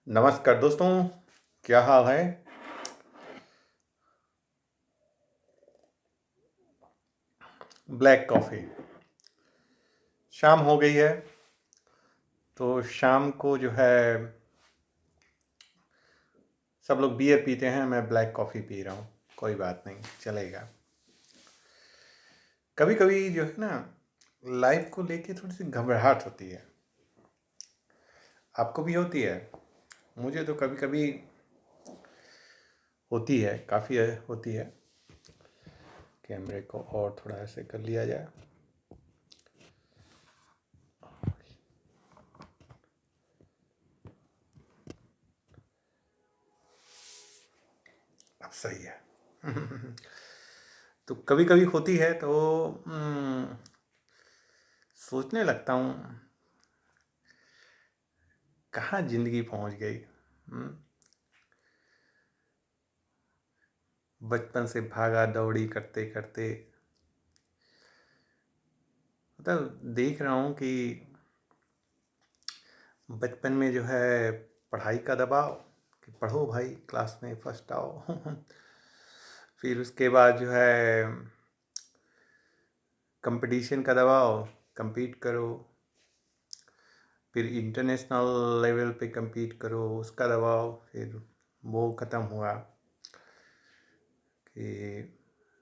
नमस्कार दोस्तों, क्या हाल है? Black coffee. शाम हो गई है, तो शाम को जो है सब लोग बियर पीते हैं, मैं ब्लैक कॉफ़ी पी रहा हूँ। कोई बात नहीं, चलेगा। कभी कभी जो है ना, लाइफ को लेके थोड़ी सी घबराहट होती है। आपको भी होती है? मुझे तो कभी कभी होती है, काफ़ी होती है। कैमरे को और थोड़ा ऐसे कर लिया जाए। अब सही है। तो कभी कभी होती है, तो सोचने लगता हूँ कहाँ ज़िंदगी पहुँच गई। बचपन से भागा दौड़ी करते करते मतलब देख रहा हूँ कि बचपन में जो है पढ़ाई का दबाव कि पढ़ो भाई, क्लास में फर्स्ट आओ। फिर उसके बाद जो है कंपटीशन का दबाव, compete करो। फिर इंटरनेशनल लेवल पे compete करो, उसका दबाव। फिर वो ख़त्म हुआ कि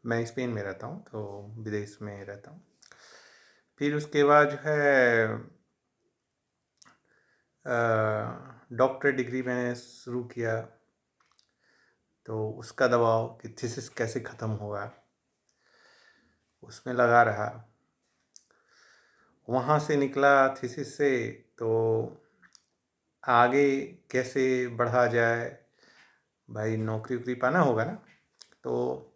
मैं स्पेन में रहता हूँ, तो विदेश में रहता हूँ। फिर उसके बाद जो है डॉक्टरेट डिग्री मैंने शुरू किया, तो उसका दबाव कि थीसिस कैसे ख़त्म होगा, उसमें लगा रहा। वहाँ से निकला थीसिस से, तो आगे कैसे बढ़ा जाए, भाई नौकरी वोकरी पाना होगा ना, तो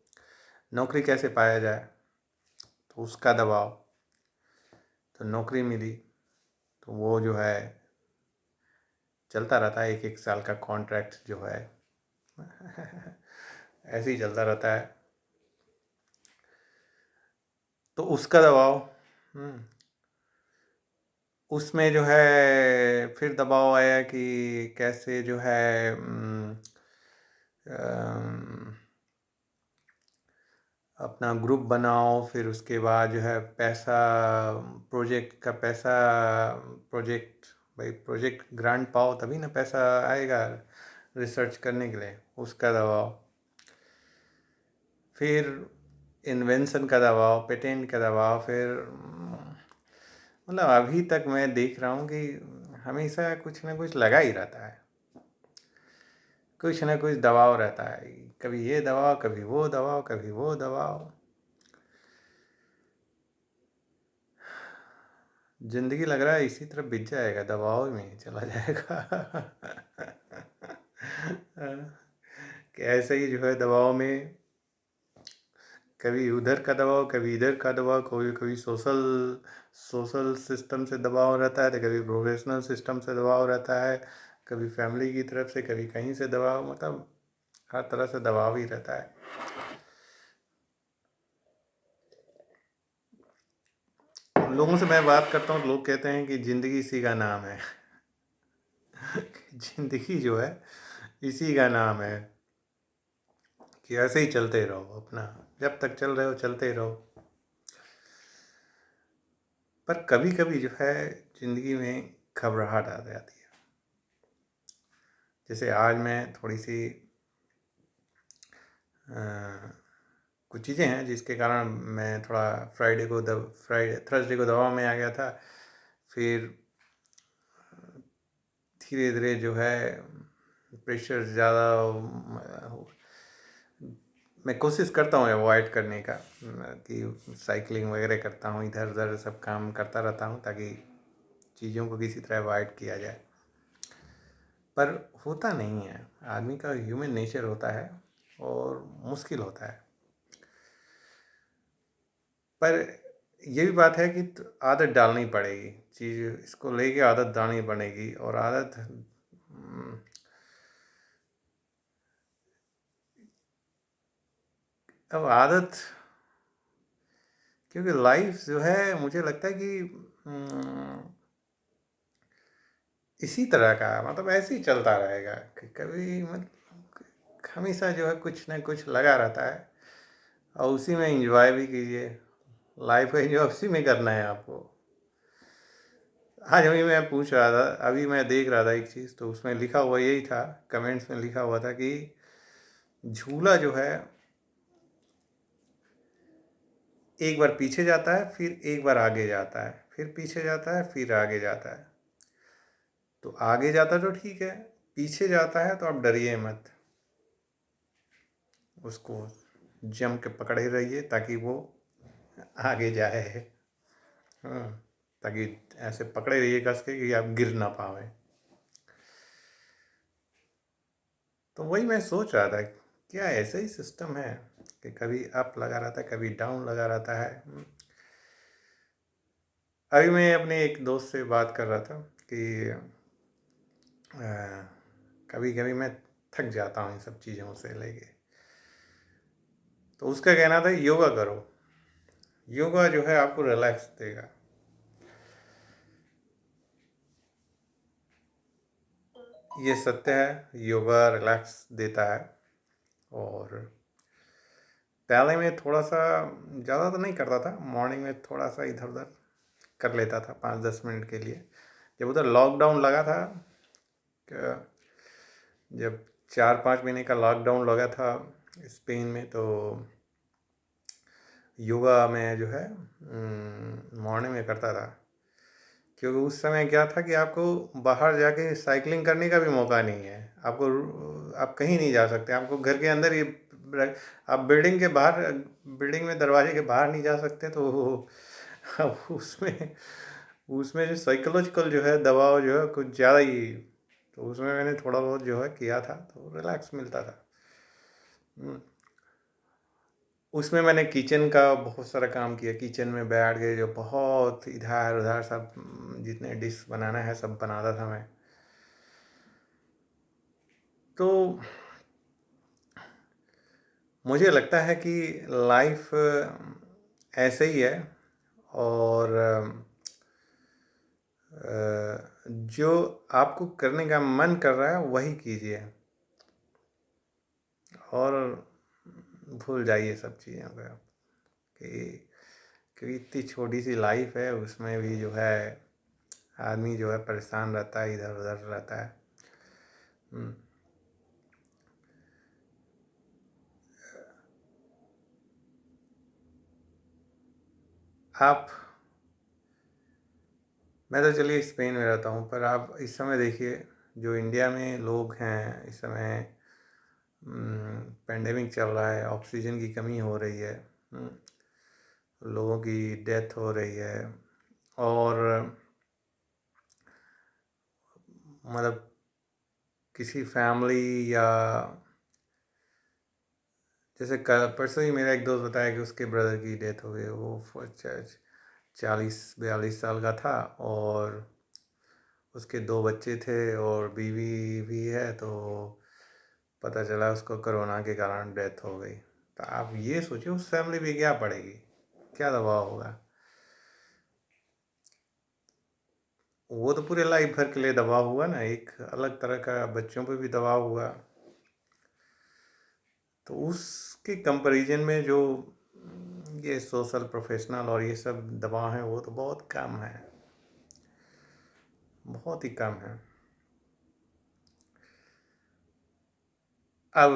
नौकरी कैसे पाया जाए, तो उसका दबाव। तो नौकरी मिली, तो वो जो है चलता रहता है, 1-1 साल का कॉन्ट्रैक्ट जो है। ऐसे ही चलता रहता है, तो उसका दबाव। उसमें जो है फिर दबाव आया कि कैसे जो है अपना ग्रुप बनाओ। फिर उसके बाद जो है पैसा, प्रोजेक्ट का पैसा, प्रोजेक्ट, भाई प्रोजेक्ट ग्रांट पाओ तभी ना पैसा आएगा रिसर्च करने के लिए, उसका दबाव। फिर इन्वेंशन का दबाव, पेटेंट का दबाव। फिर मतलब अभी तक मैं देख रहा हूँ कि हमेशा कुछ ना कुछ लगा ही रहता है, कुछ ना कुछ दबाव रहता है। कभी ये दबाव, कभी वो दबाव, कभी वो दबाव। जिंदगी लग रहा है इसी तरह बीत जाएगा, दबाव में चला जाएगा। कि ऐसे ही जो है दबाव में, कभी उधर का दबाव, कभी इधर का दबाव, कभी कभी सोशल सोशल सिस्टम से दबाव रहता है, तो कभी प्रोफेशनल सिस्टम से दबाव रहता है, कभी फैमिली की तरफ से, कभी कहीं से दबाव। मतलब हर तरह से दबाव ही रहता है। लोगों से मैं बात करता हूँ, लोग कहते हैं कि ज़िंदगी इसी का नाम है। ज़िंदगी जो है इसी का नाम है कि ऐसे ही चलते रहो अपना, जब तक चल रहे हो चलते रहो। पर कभी कभी जो है ज़िंदगी में घबराहट आ जाती है। जैसे आज मैं थोड़ी सी कुछ चीज़ें हैं जिसके कारण मैं थोड़ा फ्राइडे थर्सडे को दवा में आ गया था। फिर धीरे धीरे जो है प्रेशर ज़्यादा, मैं कोशिश करता हूँ अवॉइड करने का, कि साइकिलिंग वगैरह करता हूँ, इधर उधर सब काम करता रहता हूँ ताकि चीज़ों को किसी तरह अवॉइड किया जाए। पर होता नहीं है, आदमी का ह्यूमन नेचर होता है और मुश्किल होता है। पर ये भी बात है कि आदत डालनी पड़ेगी, चीज़ इसको लेके आदत डालनी पड़ेगी। और आदत अब आदत, क्योंकि लाइफ जो है मुझे लगता है कि इसी तरह का, मतलब ऐसे ही चलता रहेगा कि कभी मतलब हमेशा जो है कुछ ना कुछ लगा रहता है, और उसी में एंजॉय भी कीजिए। लाइफ का एंजॉय उसी में करना है आपको। आज अभी मैं पूछ रहा था, अभी मैं देख रहा था एक चीज़, तो उसमें लिखा हुआ यही था, कमेंट्स में लिखा हुआ था कि झूला जो है एक बार पीछे जाता है, फिर एक बार आगे जाता है, फिर पीछे जाता है, फिर आगे जाता है। तो आगे जाता तो ठीक है, पीछे जाता है तो आप डरिए मत, उसको जम के पकड़े रहिए ताकि वो आगे जाए। हाँ, ताकि ऐसे पकड़े रहिए कस के कि आप गिर ना पावे। तो वही मैं सोच रहा था, क्या ऐसा ही सिस्टम है कि कभी अप लगा रहता है, कभी डाउन लगा रहता है। अभी मैं अपने एक दोस्त से बात कर रहा था कि कभी कभी मैं थक जाता हूँ इन सब चीज़ों से लेके। तो उसका कहना था योगा करो, योगा जो है आपको रिलैक्स देगा। ये सत्य है, योगा रिलैक्स देता है। और पहले मैं थोड़ा सा, ज़्यादा तो नहीं करता था, मॉर्निंग में थोड़ा सा इधर उधर कर लेता था 5-10 मिनट के लिए। जब उधर लॉकडाउन लगा था, जब 4-5 महीने का लॉकडाउन लगा था स्पेन में, तो योगा में जो है मॉर्निंग में करता था। क्योंकि उस समय क्या था कि आपको बाहर जाके साइकिलिंग करने का भी मौका नहीं है, आप कहीं नहीं जा सकते, आपको घर के अंदर ही आप बिल्डिंग के बाहर, बिल्डिंग में दरवाजे के बाहर नहीं जा सकते। तो अब उसमें उसमें जो साइकोलॉजिकल जो है दबाव जो है कुछ ज़्यादा ही। तो उसमें मैंने थोड़ा बहुत जो है किया था, तो रिलैक्स मिलता था। उसमें मैंने किचन का बहुत सारा काम किया, किचन में बैठ के जो बहुत इधर उधर सब जितने डिश बनाना है सब बनाता था मैं। तो मुझे लगता है कि लाइफ ऐसे ही है। और जो आपको करने का मन कर रहा है वही कीजिए, और भूल जाइए सब चीज़ों को कि क्योंकि इतनी छोटी सी लाइफ है, उसमें भी जो है आदमी जो है परेशान रहता है, इधर उधर रहता है। आप, मैं तो चलिए स्पेन में रहता हूँ, पर आप इस समय देखिए जो इंडिया में लोग हैं इस समय, पेंडेमिक चल रहा है, ऑक्सीजन की कमी हो रही है, लोगों की डेथ हो रही है। और मतलब किसी फैमिली या जैसे कल परसों ही मेरा एक दोस्त बताया कि उसके ब्रदर की डेथ हो गई। वो 40-42 साल का था, और उसके 2 बच्चे थे और बीवी भी है। तो पता चला उसको कोरोना के कारण डेथ हो गई। तो आप ये सोचिए उस फैमिली पे क्या पड़ेगी, क्या दबाव होगा। वो तो पूरे लाइफ भर के लिए दबाव हुआ ना, एक अलग तरह का बच्चों पे भी दबाव हुआ। तो उसके कंपैरिजन में जो ये सोशल प्रोफेशनल और ये सब दबाव हैं वो तो बहुत कम है, बहुत ही कम है। अब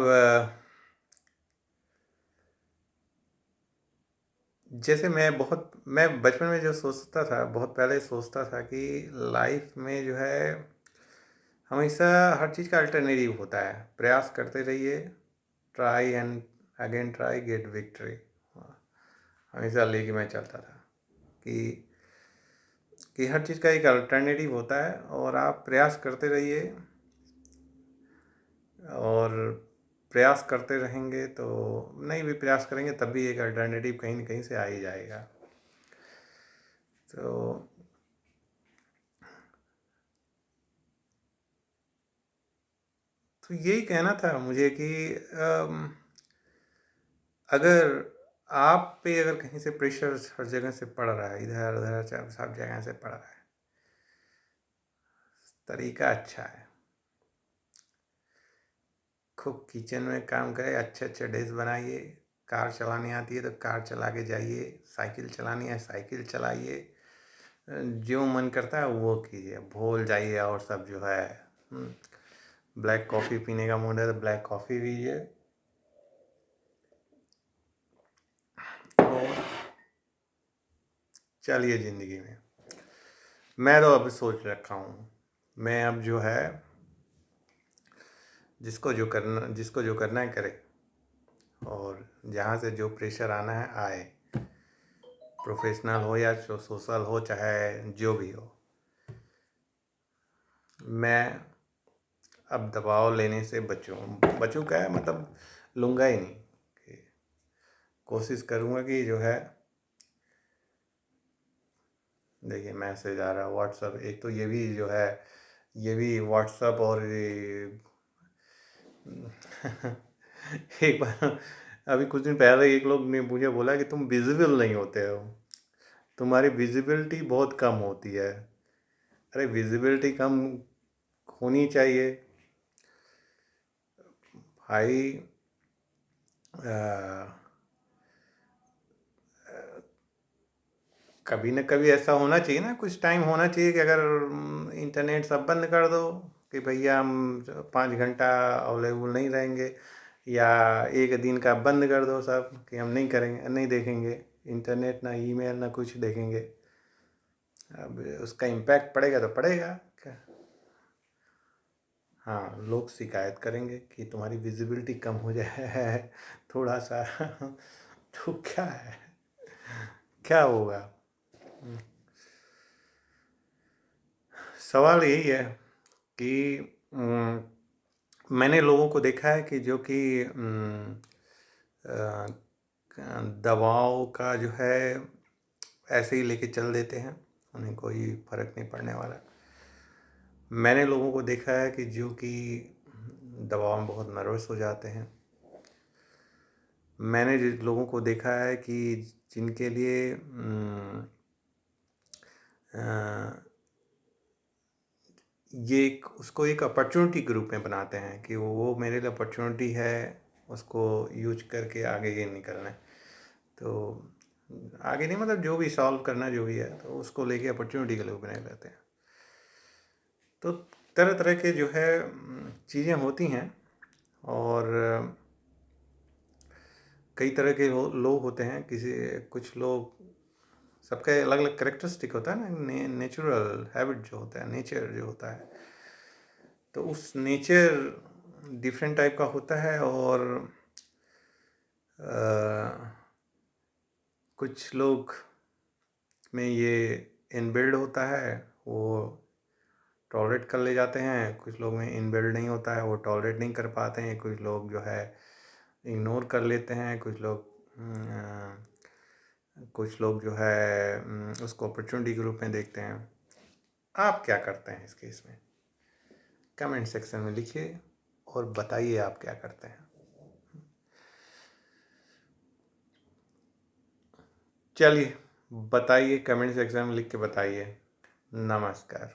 जैसे मैं बचपन में जो सोचता था, बहुत पहले सोचता था कि लाइफ में जो है हमेशा हर चीज़ का अल्टरनेटिव होता है, प्रयास करते रहिए, try and again try get victory. हमेशा लेके मैं चलता था कि हर चीज़ का एक अल्टरनेटिव होता है, और आप प्रयास करते रहिए, और प्रयास करते रहेंगे तो नहीं भी प्रयास करेंगे तब भी एक अल्टरनेटिव कहीं न कहीं से आ ही जाएगा। तो यही कहना था मुझे कि अगर आप पे अगर कहीं से प्रेशर हर जगह से पड़ रहा है, इधर उधर सब सब जगह से पड़ रहा है, तरीका अच्छा है। खूब किचन में काम करें, अच्छे अच्छे डिश बनाइए। कार चलानी आती है तो कार चला के जाइए, साइकिल चलानी है साइकिल चलाइए, जो मन करता है वो कीजिए, भूल जाइए और सब जो है। ब्लैक कॉफ़ी पीने का मूड है तो ब्लैक कॉफ़ी पीजिए। और चलिए ज़िंदगी में मैं तो अब सोच रखा हूँ, मैं अब जो है जिसको जो करना है करे, और जहाँ से जो प्रेशर आना है आए, प्रोफेशनल हो या सोशल हो, चाहे जो भी हो। मैं अब दबाव लेने से बचूँ क्या है, मतलब लूँगा ही नहीं। कोशिश करूँगा कि जो है, देखिए मैसेज आ रहा है व्हाट्सअप, एक तो ये भी जो है, ये भी व्हाट्सअप और ये एक बार अभी कुछ दिन पहले एक लोग ने मुझे बोला कि तुम विजिबल नहीं होते हो, तुम्हारी विजिबिलिटी बहुत कम होती है। अरे विजिबिलिटी कम होनी चाहिए भाई। कभी न कभी ऐसा होना चाहिए ना, कुछ टाइम होना चाहिए कि अगर इंटरनेट सब बंद कर दो कि भैया हम 5 घंटा अवेलेबल नहीं रहेंगे, या एक दिन का बंद कर दो सब कि हम नहीं करेंगे, नहीं देखेंगे इंटरनेट, ना ईमेल, ना कुछ देखेंगे। अब उसका इम्पैक्ट पड़ेगा तो पड़ेगा क्या। हाँ, लोग शिकायत करेंगे कि तुम्हारी विजिबिलिटी कम हो जाए थोड़ा सा तो क्या है, क्या होगा। सवाल यही है कि मैंने लोगों को देखा है कि जो कि दवाओं का जो है ऐसे ही लेके चल देते हैं, उन्हें कोई फर्क नहीं पड़ने वाला। मैंने लोगों को देखा है कि जो कि दवाओं में बहुत नर्वस हो जाते हैं। मैंने लोगों को देखा है कि जिनके लिए ये उसको एक अपॉर्चुनिटी के रूप में बनाते हैं कि वो मेरे लिए अपॉर्चुनिटी है, उसको यूज करके आगे ये निकलना है। तो आगे नहीं, मतलब जो भी सॉल्व करना जो भी है, तो उसको लेके अपॉर्चुनिटी के लोग बने रहते हैं। तो तरह तरह के जो है चीज़ें होती हैं, और कई तरह के लोग होते हैं। कुछ लोग, सबका अलग अलग करेक्टरिस्टिक होता है ना, नेचुरल हैबिट जो होता है, नेचर जो होता है, तो उस नेचर डिफरेंट टाइप का होता है। और कुछ लोग में ये इनबिल्ड होता है, वो टॉलरेट कर ले जाते हैं। कुछ लोग में इनबिल्ड नहीं होता है, वो टॉलरेट नहीं कर पाते हैं। कुछ लोग जो है इग्नोर कर लेते हैं। कुछ लोग जो है उसको अपॉर्चुनिटी के रूप में देखते हैं। आप क्या करते हैं इस केस में? कमेंट सेक्शन में लिखिए और बताइए आप क्या करते हैं। चलिए बताइए, कमेंट सेक्शन में लिख के बताइए। नमस्कार।